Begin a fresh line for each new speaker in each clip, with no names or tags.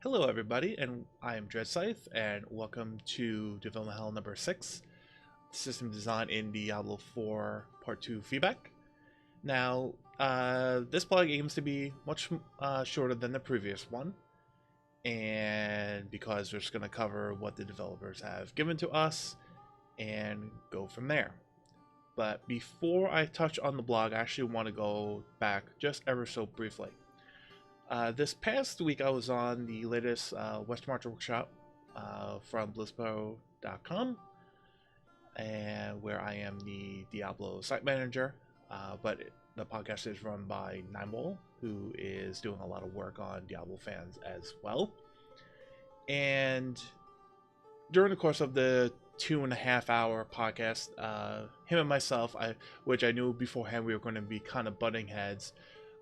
Hello, everybody, and I am Dreadscythe, and welcome to Development Hell number 6, System Design in Diablo 4 Part 2 Feedback. Now, this blog aims to be much shorter than the previous one, and because we're just going to cover what the developers have given to us and go from there. But before I touch on the blog, I actually want to go back just ever so briefly. This past week, I was on the latest West March workshop from blissbo.com, and where I am the Diablo site manager. But the podcast is run by Nimewall, who is doing a lot of work on Diablo fans as well. And during the course of the 2.5-hour podcast, him and myself, which I knew beforehand we were going to be kind of butting heads,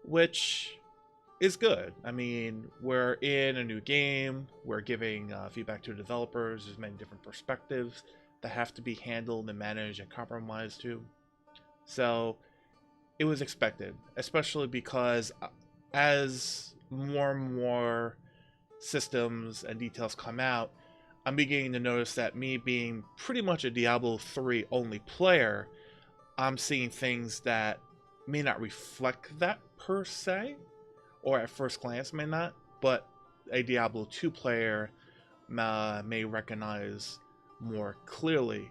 which is good. I mean, we're in a new game, we're giving feedback to the developers, there's many different perspectives that have to be handled and managed and compromised to. So it was expected, especially because as more and more systems and details come out, I'm beginning to notice that me being pretty much a Diablo 3 only player, I'm seeing things that may not reflect that per se, or at first glance may not, but a Diablo 2 player may recognize more clearly.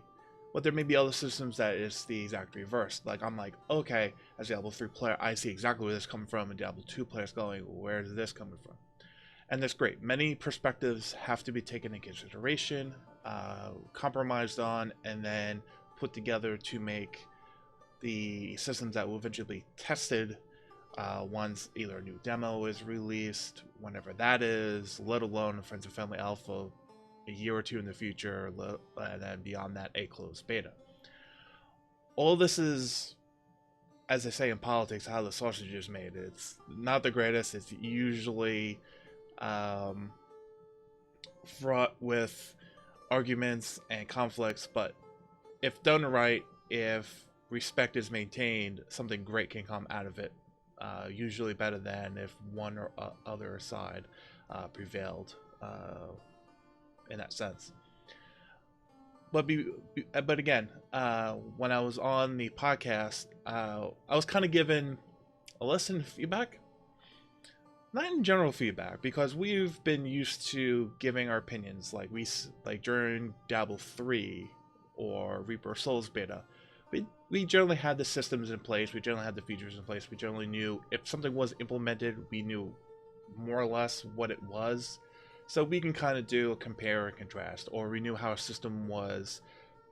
But there may be other systems that is the exact reverse. Like, I'm like, okay, as a Diablo 3 player, I see exactly where this is coming from, and Diablo 2 players going, where is this coming from? And that's great. Many perspectives have to be taken into consideration, compromised on, and then put together to make the systems that will eventually be tested once either a new demo is released, whenever that is, let alone Friends and Family Alpha a year or two in the future, and then beyond that, a closed beta. All this is, as they say in politics, how the sausage is made. It's not the greatest. It's usually fraught with arguments and conflicts, but if done right, if respect is maintained, something great can come out of it. Usually better than if one or other side prevailed in that sense. But again, when I was on the podcast, I was kind of given a lesson in feedback. Not in general feedback, because we've been used to giving our opinions, like during Diablo 3 or Reaper Souls beta. We generally had the systems in place, we generally had the features in place, we generally knew if something was implemented, we knew more or less what it was. So we can kind of do a compare and contrast, or we knew how a system was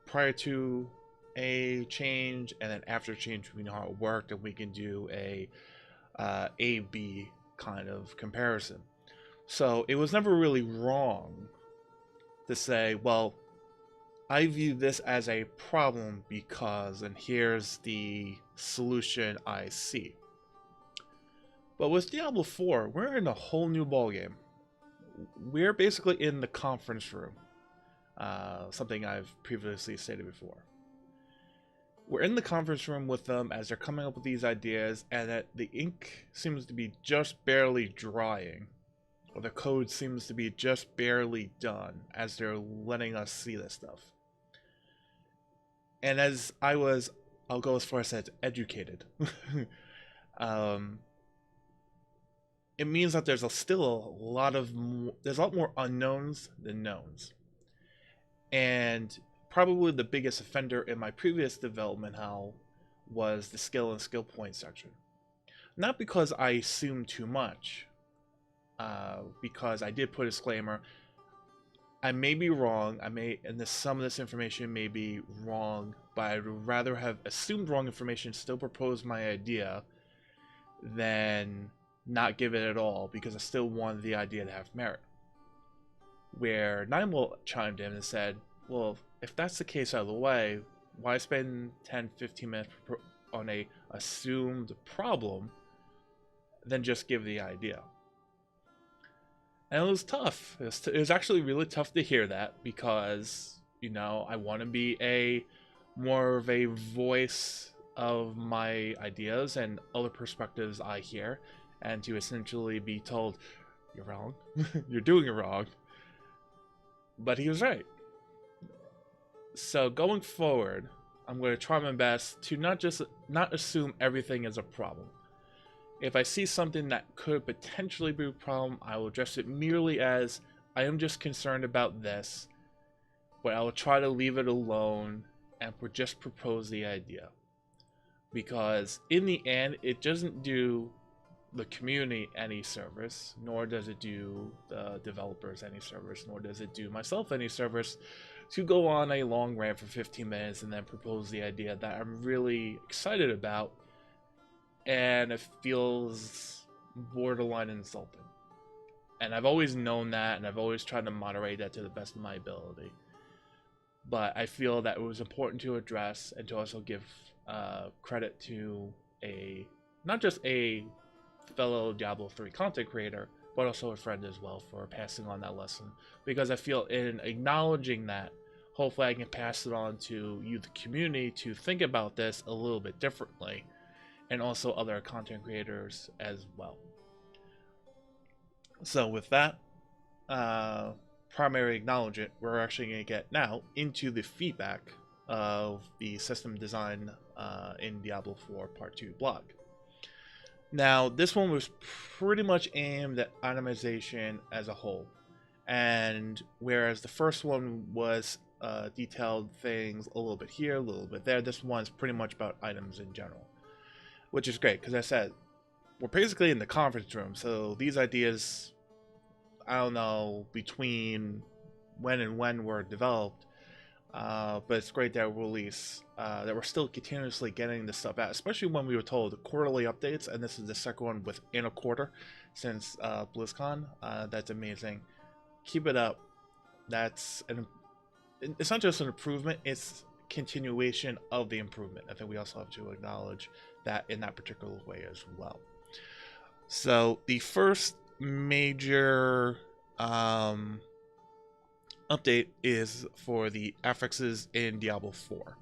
prior to a change, and then after change we know how it worked, and we can do a A-B kind of comparison. So it was never really wrong to say, well, I view this as a problem because, and here's the solution I see. But with Diablo 4, we're in a whole new ballgame. We're basically in the conference room, something I've previously stated before. We're in the conference room with them as they're coming up with these ideas, and that the ink seems to be just barely drying, or the code seems to be just barely done as they're letting us see this stuff. And as I'll go as far as educated. It means that there's still a lot more unknowns than knowns. And probably the biggest offender in my previous development hell was the skill and skill point section. Not because I assumed too much, because I did put a disclaimer. I may be wrong, some of this information may be wrong, but I'd rather have assumed wrong information, still propose my idea, than not give it at all, because I still wanted the idea to have merit. Where Nimewall chimed in and said, well, if that's the case out of the way, why spend 10-15 minutes on a assumed problem, then just give the idea? And it was tough. It was actually really tough to hear that, because, you know, I want to be more of a voice of my ideas and other perspectives I hear, and to essentially be told, you're wrong. You're doing it wrong. But he was right. So going forward, I'm going to try my best to not assume everything is a problem. If I see something that could potentially be a problem, I will address it merely as I am just concerned about this, but I will try to leave it alone and just propose the idea. Because in the end, it doesn't do the community any service, nor does it do the developers any service, nor does it do myself any service to go on a long rant for 15 minutes and then propose the idea that I'm really excited about, and it feels borderline insulting. And I've always known that, and I've always tried to moderate that to the best of my ability. But I feel that it was important to address and to also give credit to not just a fellow Diablo 3 content creator, but also a friend as well for passing on that lesson. Because I feel in acknowledging that, hopefully I can pass it on to you, the community, to think about this a little bit differently, and also other content creators as well. So with that primary acknowledgement, we're actually going to get now into the feedback of the system design in Diablo 4 Part 2 blog. Now, this one was pretty much aimed at itemization as a whole, and whereas the first one was detailed things a little bit here, a little bit there, this one's pretty much about items in general, which is great because I said we're basically in the conference room, so these ideas, I don't know between when and when were developed, but it's great that we're still continuously getting this stuff out, especially when we were told quarterly updates, and this is the second one within a quarter since BlizzCon. That's amazing. Keep it up. It's not just an improvement, it's continuation of the improvement. I think we also have to acknowledge that in that particular way as well. So the first major update is for the affixes in Diablo 4.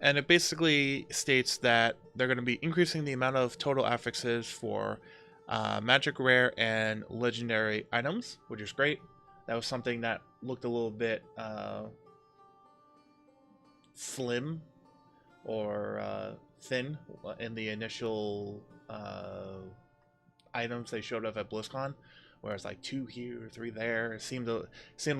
And it basically states that they're going to be increasing the amount of total affixes for magic, rare, and legendary items, which is great. That was something that looked a little bit slim or thin in the initial items they showed up at BlizzCon, where it's like 2 here, 3 there. It seemed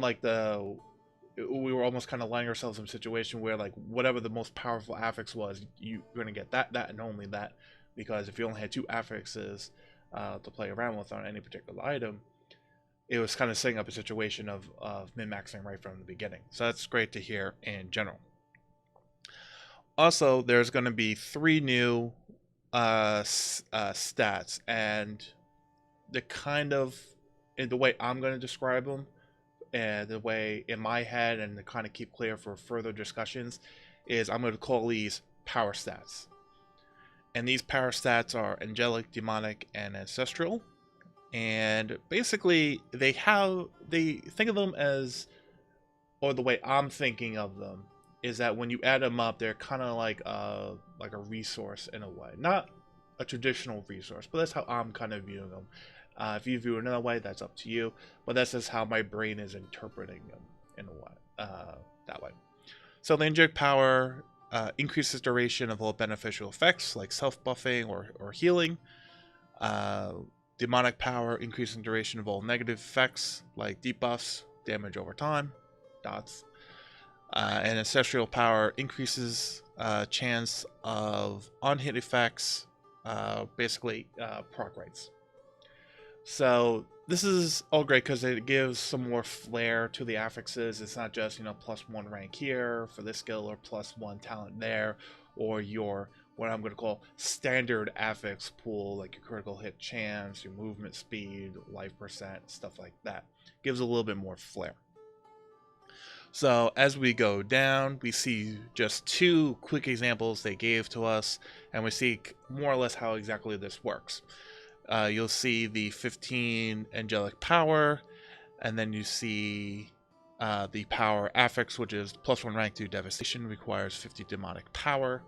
like we were almost kind of letting ourselves in a situation where, like, whatever the most powerful affix was, you're going to get that, and only that, because if you only had 2 affixes to play around with on any particular item, it was kind of setting up a situation of min-maxing right from the beginning. So that's great to hear in general. Also, there's going to be 3 new stats, and in the way I'm going to describe them, and the way in my head, and to kind of keep clear for further discussions, is I'm going to call these power stats. And these power stats are angelic, demonic, and ancestral. And basically, they think of them as, or the way I'm thinking of them, is that when you add them up, they're kind of like a resource in a way. Not a traditional resource, but that's how I'm kind of viewing them. If you view it another way, that's up to you. But that's just how my brain is interpreting them in a way, that way. So the angelic power increases duration of all beneficial effects like self-buffing or healing. Demonic power increasing duration of all negative effects like debuffs, damage over time, dots. And ancestral power increases chance of on-hit effects, basically proc rates. So this is all great because it gives some more flair to the affixes. It's not just, +1 rank here for this skill, or +1 talent there, or your, what I'm going to call, standard affix pool, like your critical hit chance, your movement speed, life percent, stuff like that. Gives a little bit more flair. So as we go down, we see just 2 quick examples they gave to us, and we see more or less how exactly this works. You'll see the 15 angelic power, and then you see the power affix, which is +1 rank to devastation, requires 50 demonic power.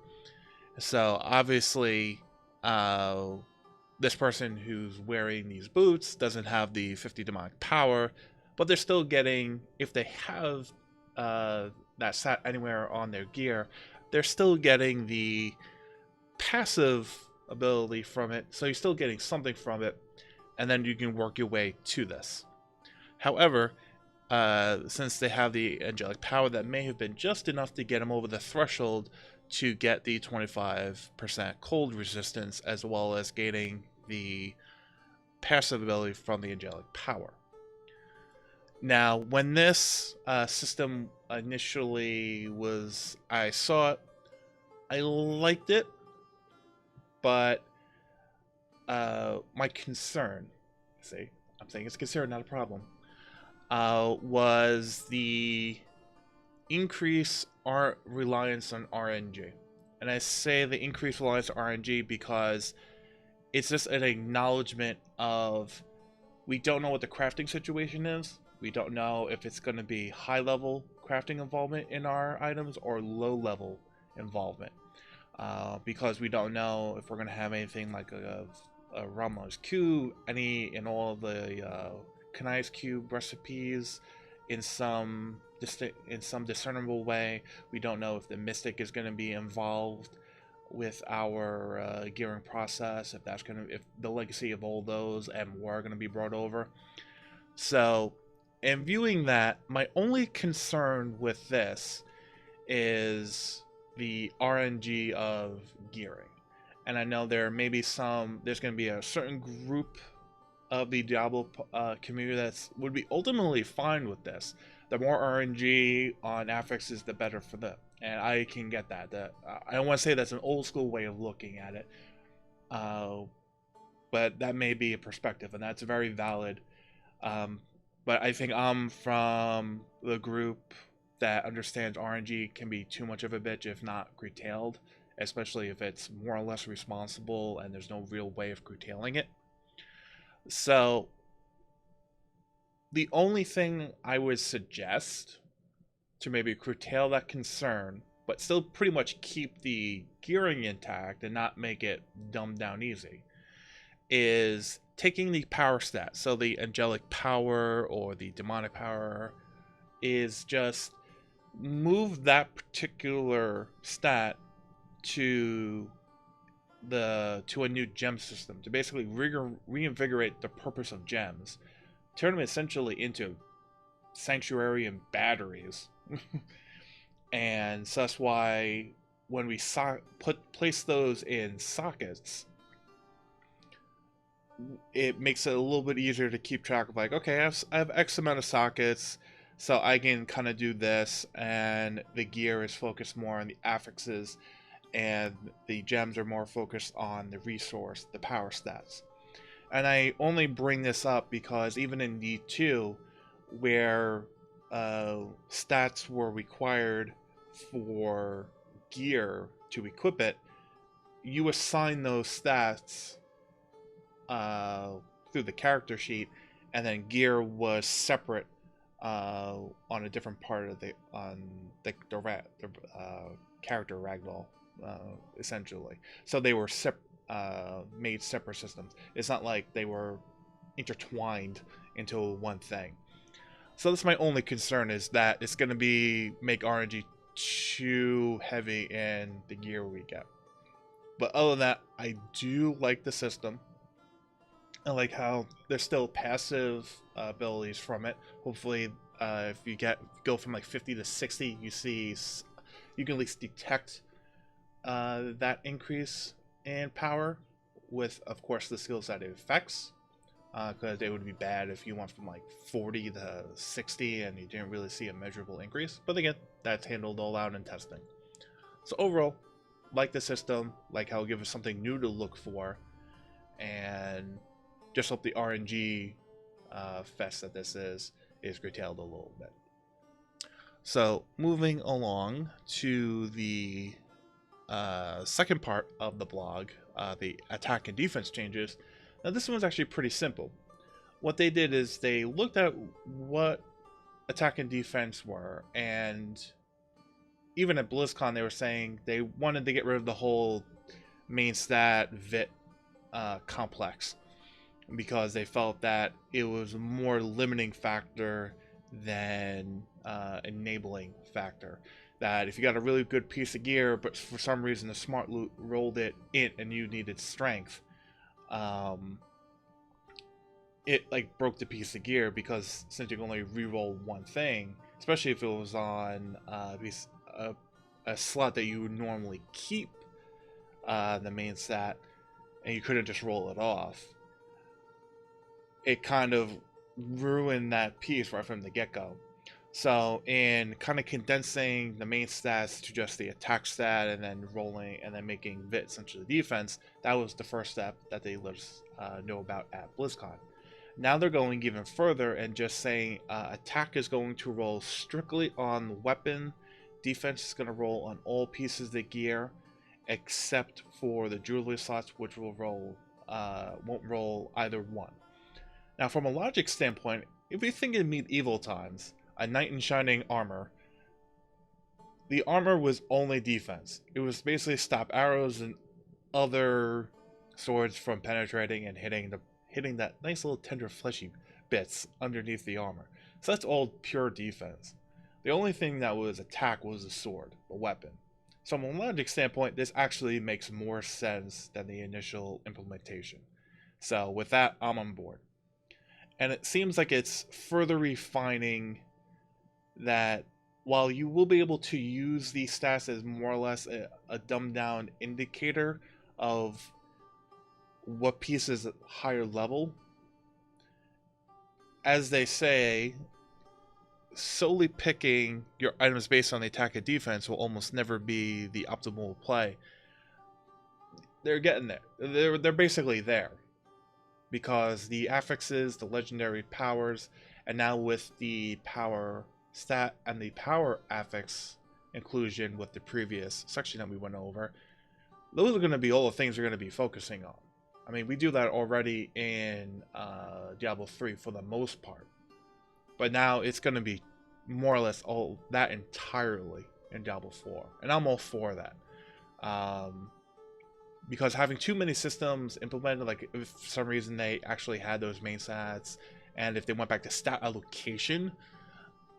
So obviously, the this person who's wearing these boots doesn't have the 50 demonic power, but they're still getting, if they have that sat anywhere on their gear, they're still getting the passive ability from it, so you're still getting something from it, and then you can work your way to this. However, since they have the angelic power, that may have been just enough to get them over the threshold to get the 25% cold resistance, as well as gaining the passive ability from the angelic power. Now, when this system initially I saw it, I liked it, but my concern, I'm saying it's a concern, not a problem, was the increase our reliance on RNG. And I say the increased reliance on RNG because it's just an acknowledgement of, we don't know what the crafting situation is. We don't know if it's going to be high level crafting involvement in our items or low level involvement. Because we don't know if we're going to have anything like a Ramla's Cube, any and all the Kanai's Cube recipes in some discernible way. We don't know if the Mystic is going to be involved with our gearing process, if the legacy of all those and more are going to be brought over. So, in viewing that, my only concern with this is the RNG of gearing. And I know there's going to be a certain group of the Diablo community that would be ultimately fine with this. The more RNG on affixes, the better for them. And I can get that. I don't want to say that's an old school way of looking at it. But that may be a perspective, and that's very valid. But I think I'm from the group that understands RNG can be too much of a bitch if not curtailed, especially if it's more or less responsible and there's no real way of curtailing it. So the only thing I would suggest to maybe curtail that concern, but still pretty much keep the gearing intact and not make it dumbed down easy, is taking the power stat. So the angelic power or the demonic power is just move that particular stat to a new gem system to basically reinvigorate the purpose of gems, turn them essentially into sanctuary and batteries. And so that's why when we place those in sockets, it makes it a little bit easier to keep track of, like, okay, I have X amount of sockets, so I can kind of do this, and the gear is focused more on the affixes, and the gems are more focused on the resource, the power stats. And I only bring this up because even in D2, where stats were required for gear to equip it, you assign those stats through the character sheet, and then gear was separate on a different part of the character ragdoll, essentially. So they were made separate systems. It's not like they were intertwined into one thing. So that's my only concern, is that it's going to make RNG too heavy in the gear we get. But other than that, I do like the system. I like how there's still passive abilities from it. Hopefully, if you go from like 50 to 60, you can at least detect that increase in power with, of course, the skills that it affects. Because it would be bad if you went from like 40 to 60 and you didn't really see a measurable increase. But again, that's handled all out in testing. So overall, like the system, like how it gives us something new to look for, and just hope the RNG fest that this is curtailed a little bit. So moving along to the second part of the blog, the attack and defense changes. Now this one's actually pretty simple. What they did is they looked at what attack and defense were, and even at BlizzCon they were saying they wanted to get rid of the whole main stat VIT complex, because they felt that it was a more limiting factor than enabling factor. That if you got a really good piece of gear, but for some reason the smart loot rolled it in and you needed strength, it like broke the piece of gear, because since you can only re-roll one thing, especially if it was on a slot that you would normally keep the main stat, and you couldn't just roll it off, it kind of ruined that piece right from the get-go. So in kind of condensing the main stats to just the attack stat and then rolling and then making Vit essentially defense, that was the first step that they let us know about at BlizzCon. Now they're going even further and just saying attack is going to roll strictly on weapon, defense is going to roll on all pieces of the gear, except for the jewelry slots, which will roll won't roll either one. Now, from a logic standpoint, if we think in medieval times, a knight in shining armor, the armor was only defense. It was basically stop arrows and other swords from penetrating and hitting that nice little tender fleshy bits underneath the armor. So that's all pure defense. The only thing that was attack was the sword, the weapon. So from a logic standpoint, this actually makes more sense than the initial implementation. So with that, I'm on board. And it seems like it's further refining that while you will be able to use these stats as more or less a dumbed down indicator of what piece is at higher level, as they say, solely picking your items based on the attack and defense will almost never be the optimal play. They're getting there. They're basically there, because the affixes, the legendary powers, and now with the power stat and the power affix inclusion with the previous section that we went over, those are going to be all the things we're going to be focusing on. I mean, we do that already in Diablo 3 for the most part, but now it's going to be more or less all that entirely in Diablo 4, and I'm all for that. Because having too many systems implemented, like if for some reason they actually had those main stats, and if they went back to stat allocation,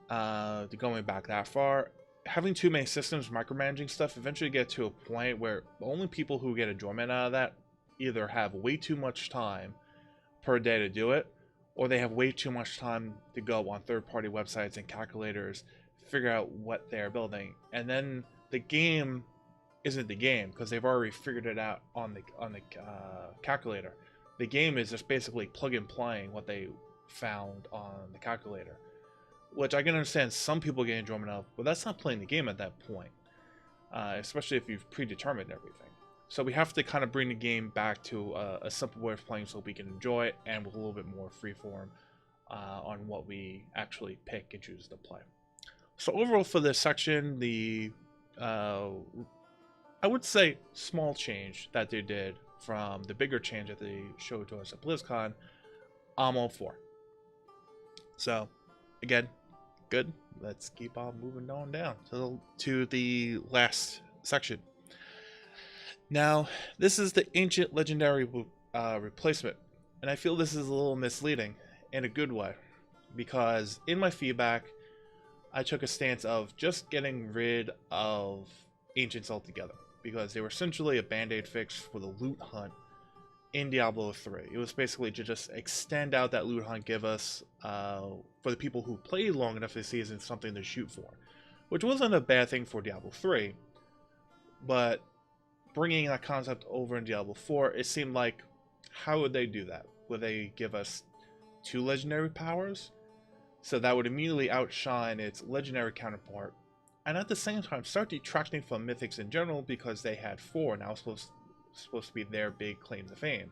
going back that far, having too many systems micromanaging stuff eventually get to a point where the only people who get enjoyment out of that either have way too much time per day to do it, or they have way too much time to go on third-party websites and calculators, figure out what they're building, and then the game isn't the game because they've already figured it out on the calculator. The game is just basically plug and playing what they found on the calculator, which I can understand some people get enjoyment of, but that's not playing the game at that point, especially if you've predetermined everything. So we have to kind of bring the game back to a simple way of playing so we can enjoy it, and with a little bit more freeform on what we actually pick and choose to play. So overall for this section, the I would say small change that they did from the bigger change that they showed to us at BlizzCon, I'm all for. So again, good. Let's keep on moving on down to the last section. Now, this is the ancient legendary replacement, and I feel this is a little misleading in a good way, because in my feedback, I took a stance of just getting rid of ancients altogether, because they were essentially a band-aid fix for the loot hunt in Diablo 3. It was basically to just extend out that loot hunt, give us, for the people who played long enough this season, something to shoot for, which wasn't a bad thing for Diablo 3, but bringing that concept over in Diablo 4, it seemed like, how would they do that? Would they give us 2 legendary powers? So that would immediately outshine its legendary counterpart, and at the same time start detracting from mythics in general, because they had 4, now supposed to be their big claim to fame.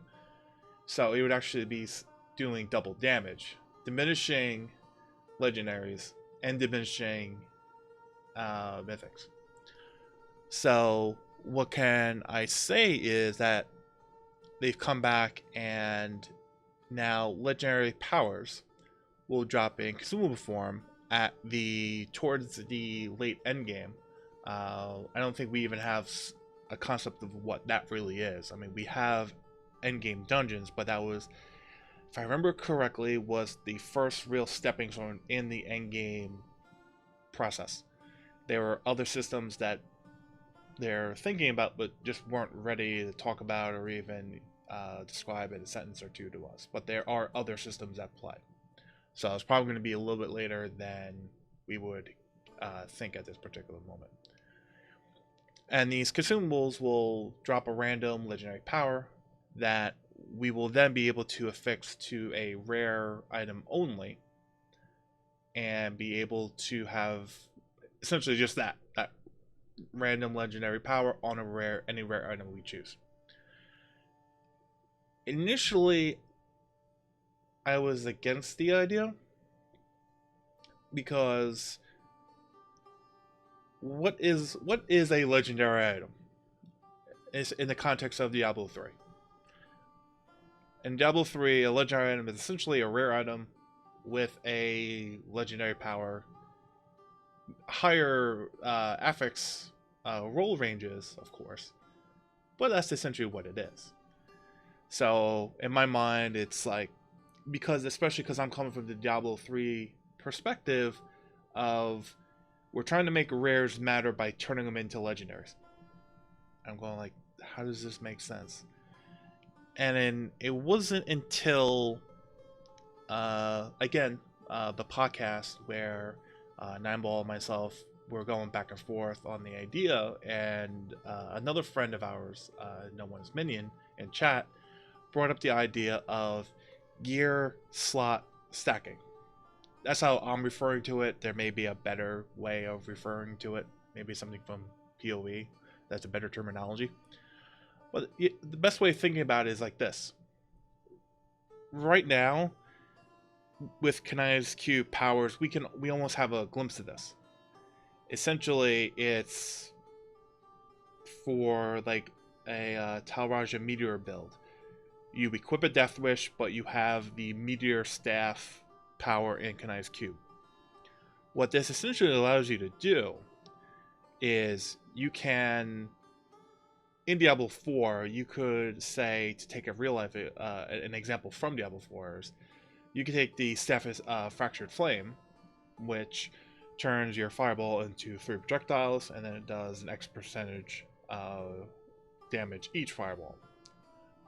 So it would actually be doing double damage, diminishing legendaries and diminishing mythics. So what can I say is that they've come back, and now legendary powers will drop in consumable form at towards the late end game. I don't think we even have a concept of what that really is. I mean, we have endgame dungeons, but that was, if I remember correctly, was the first real stepping stone in the endgame process. There were other systems that they're thinking about, but just weren't ready to talk about or even describe in a sentence or two to us. But there are other systems at play. So it's probably going to be a little bit later than we would think at this particular moment. And these consumables will drop a random legendary power that we will then be able to affix to a rare item only, and be able to have essentially just that random legendary power on any rare item we choose. Initially, I was against the idea because what is a legendary item? Is in the context of Diablo 3. In Diablo 3, a legendary item is essentially a rare item with a legendary power, higher affix roll ranges, of course, but that's essentially what it is. So in my mind, it's like, especially because I'm coming from the Diablo 3 perspective of, we're trying to make rares matter by turning them into legendaries. I'm going like, how does this make sense? And then it wasn't until again the podcast where Nineball and myself were going back and forth on the idea, and another friend of ours, no one's minion, in chat brought up the idea of gear slot stacking. That's how I'm referring to it. There may be a better way of referring to it, maybe something from PoE that's a better terminology. But the best way of thinking about it is like this. Right now, with Kanai's Cube powers, we almost have a glimpse of this. Essentially, it's for like a Talraja Meteor build. You equip a Death Wish, but you have the Meteor Staff power in Kanai's Cube. What this essentially allows you to do is you can, in Diablo 4, you could say, to take a real life an example from Diablo 4, you could take the Staff of Fractured Flame, which turns your fireball into 3 projectiles, and then it does an X percentage damage each fireball.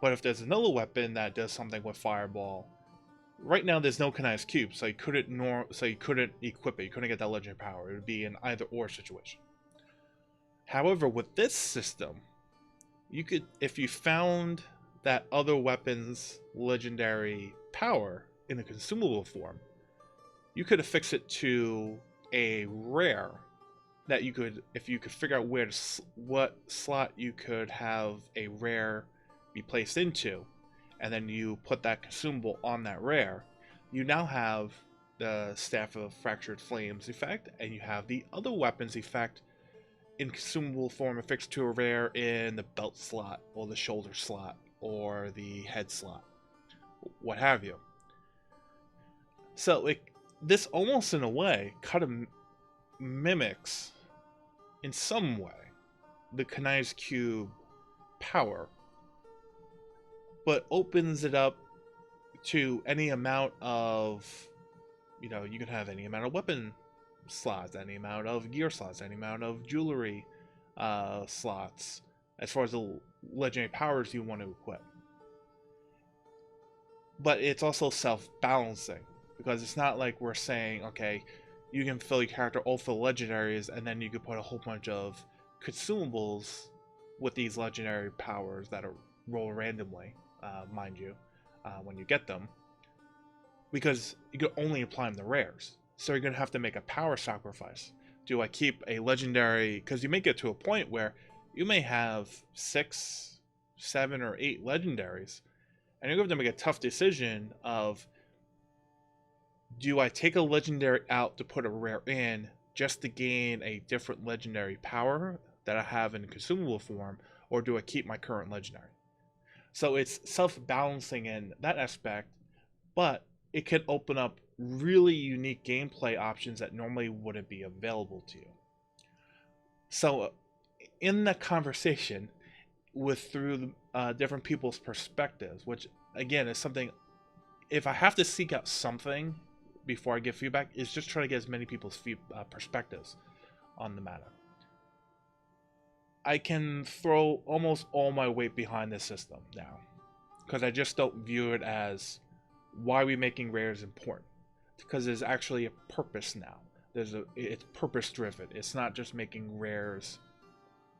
But if there's another weapon that does something with fireball, right now there's no Kanai's Cube, so you couldn't equip it. You couldn't get that legendary power. It would be an either or situation. However, with this system, you could, if you found that other weapon's legendary power in a consumable form, you could affix it to a rare that you could, if you could figure out what slot you could have a rare be placed into, and then you put that consumable on that rare, you now have the Staff of Fractured Flames effect, and you have the other weapons effect in consumable form affixed to a rare in the belt slot, or the shoulder slot, or the head slot, what have you. So this almost in a way kind of mimics, in some way, the Kanai's Cube power, but opens it up to any amount of, you can have any amount of weapon slots, any amount of gear slots, any amount of jewelry slots, as far as the legendary powers you want to equip. But it's also self-balancing, because it's not like we're saying, okay, you can fill your character all for legendaries, and then you can put a whole bunch of consumables with these legendary powers that are roll randomly, mind you, when you get them, because you can only apply them to rares. So you're going to have to make a power sacrifice. Do I keep a legendary? Because you may get to a point where you may have 6, 7, or 8 legendaries, and you're going to have to make a tough decision of, do I take a legendary out to put a rare in just to gain a different legendary power that I have in consumable form, or do I keep my current legendary? So it's self-balancing in that aspect, but it can open up really unique gameplay options that normally wouldn't be available to you. So in that conversation through different people's perspectives, which again is something. If I have to seek out something before I give feedback, is just try to get as many people's perspectives on the matter. I can throw almost all my weight behind this system now, because I just don't view it as why are we making rares important, because there's actually a purpose now. It's purpose driven. It's not just making rares.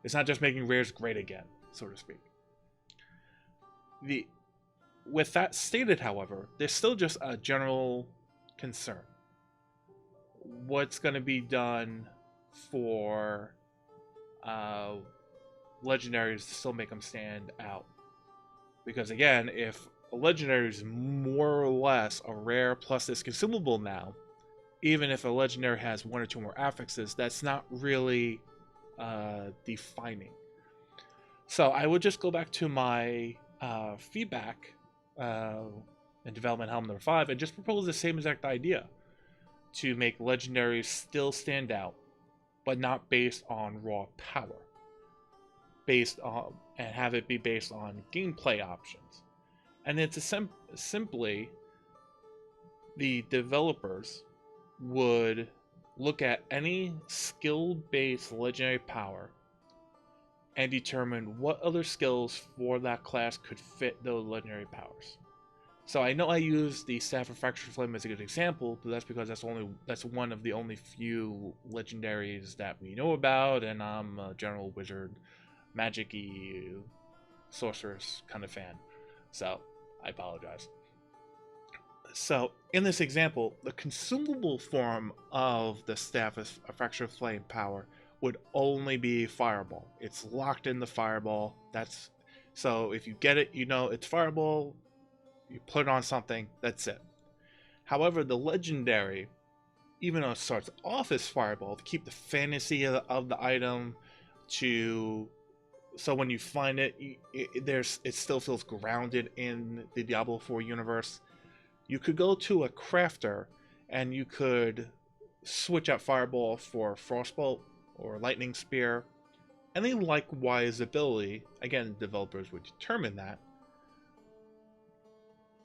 It's not just making rares great again, so to speak. With that stated, however, there's still just a general concern. What's going to be done for legendaries to still make them stand out? Because again, if a legendary is more or less a rare plus this consumable now, even if a legendary has one or two more affixes, that's not really defining. So I would just go back to my feedback in development helm number 5 and just propose the same exact idea to make legendaries still stand out, but not based on raw power, based on, and have it be based on gameplay options. And it's simply the developers would look at any skill-based legendary power and determine what other skills for that class could fit those legendary powers. So I know I use the Staff of Fractured Flame as a good example, but that's because that's one of the only few legendaries that we know about, and I'm a general wizard, magic-y, sorceress kind of fan. So I apologize. So in this example, the consumable form of the Staff of Fractured Flame power would only be Fireball. It's locked in the Fireball. So if you get it, you know it's Fireball. You put it on something, that's it. However, the legendary, even though it starts off as Fireball, to keep the fantasy of the item, so when you find it, it still feels grounded in the Diablo 4 universe. You could go to a crafter and you could switch out Fireball for Frostbolt or Lightning Spear. Any likewise ability, again, developers would determine that.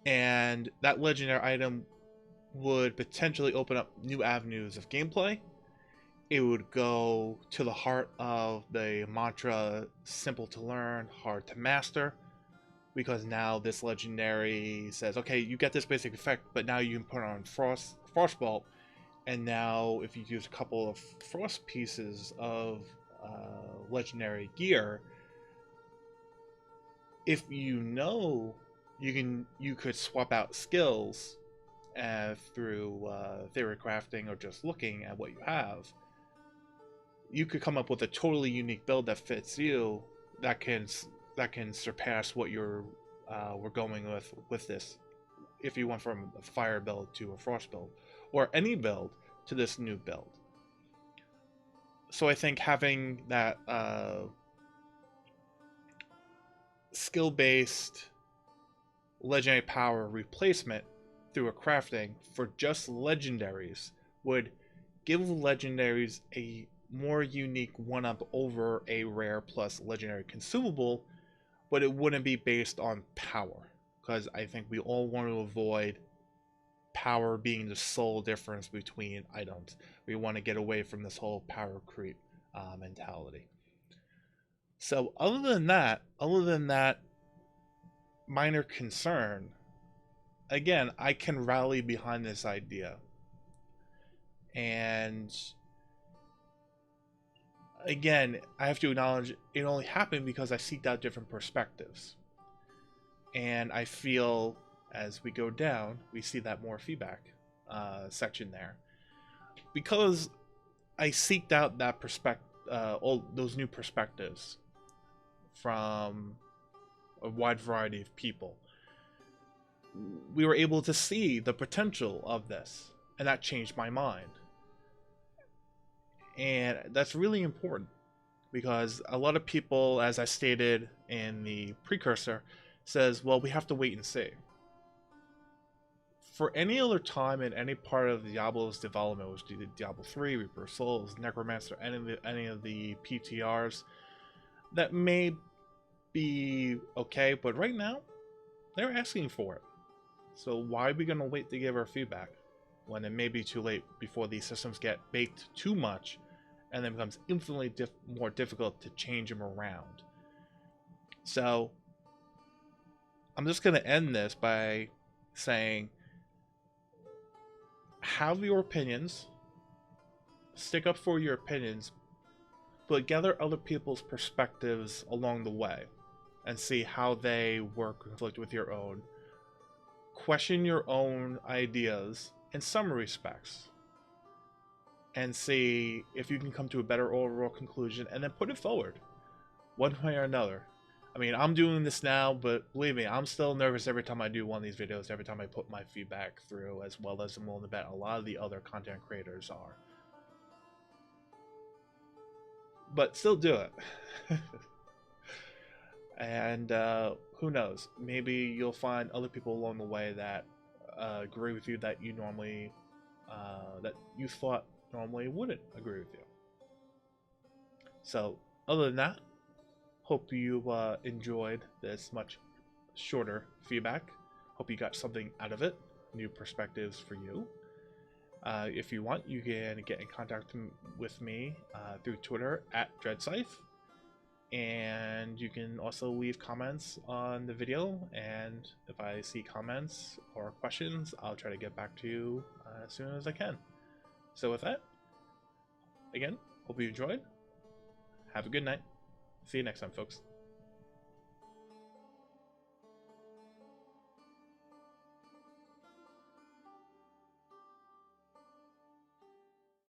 And that legendary item would potentially open up new avenues of gameplay. It would go to the heart of the mantra, simple to learn, hard to master. Because now this legendary says, okay, you get this basic effect, but now you can put on Frostbolt. And now if you use a couple of Frost pieces of legendary gear, if you know you could swap out skills through theory crafting or just looking at what you have, you could come up with a totally unique build that fits you, that can surpass what we're going with this. If you went from a fire build to a frost build, or any build to this new build. So I think having that skill-based legendary power replacement through a crafting for just legendaries would give legendaries a more unique one-up over a rare plus legendary consumable, but it wouldn't be based on power, because I think we all want to avoid power being the sole difference between items. We want to get away from this whole power creep mentality. So other than that minor concern, again, I can rally behind this idea. And again, I have to acknowledge it only happened because I seeked out different perspectives. And I feel as we go down, we see that more feedback section there. Because I seeked out that all those new perspectives from a wide variety of people, we were able to see the potential of this, and that changed my mind. And that's really important, because a lot of people, as I stated in the precursor, says, well, we have to wait and see. For any other time in any part of Diablo's development, which did Diablo 3, Reaper of Souls, Necromancer, any of the PTRs, that may be okay, but right now they're asking for it. So why are we gonna wait to give our feedback when it may be too late before these systems get baked too much and then becomes infinitely more difficult to change them around? So I'm just gonna end this by saying, have your opinions, stick up for your opinions, but gather other people's perspectives along the way and see how they work conflict with your own. Question your own ideas in some respects and see if you can come to a better overall conclusion and then put it forward one way or another. I mean, I'm doing this now, but believe me, I'm still nervous every time I do one of these videos, every time I put my feedback through, as well as I'm willing to bet a lot of the other content creators are. But still do it. And who knows, maybe you'll find other people along the way that agree with you that you normally that you thought normally wouldn't agree with you. So other than that, hope you enjoyed this much shorter feedback. Hope you got something out of it, new perspectives for you. If you want, you can get in contact with me through Twitter at DreadScythe. And you can also leave comments on the video, and if I see comments or questions, I'll try to get back to you as soon as I can. So with that, again, hope you enjoyed. Have a good night. See you next time, folks.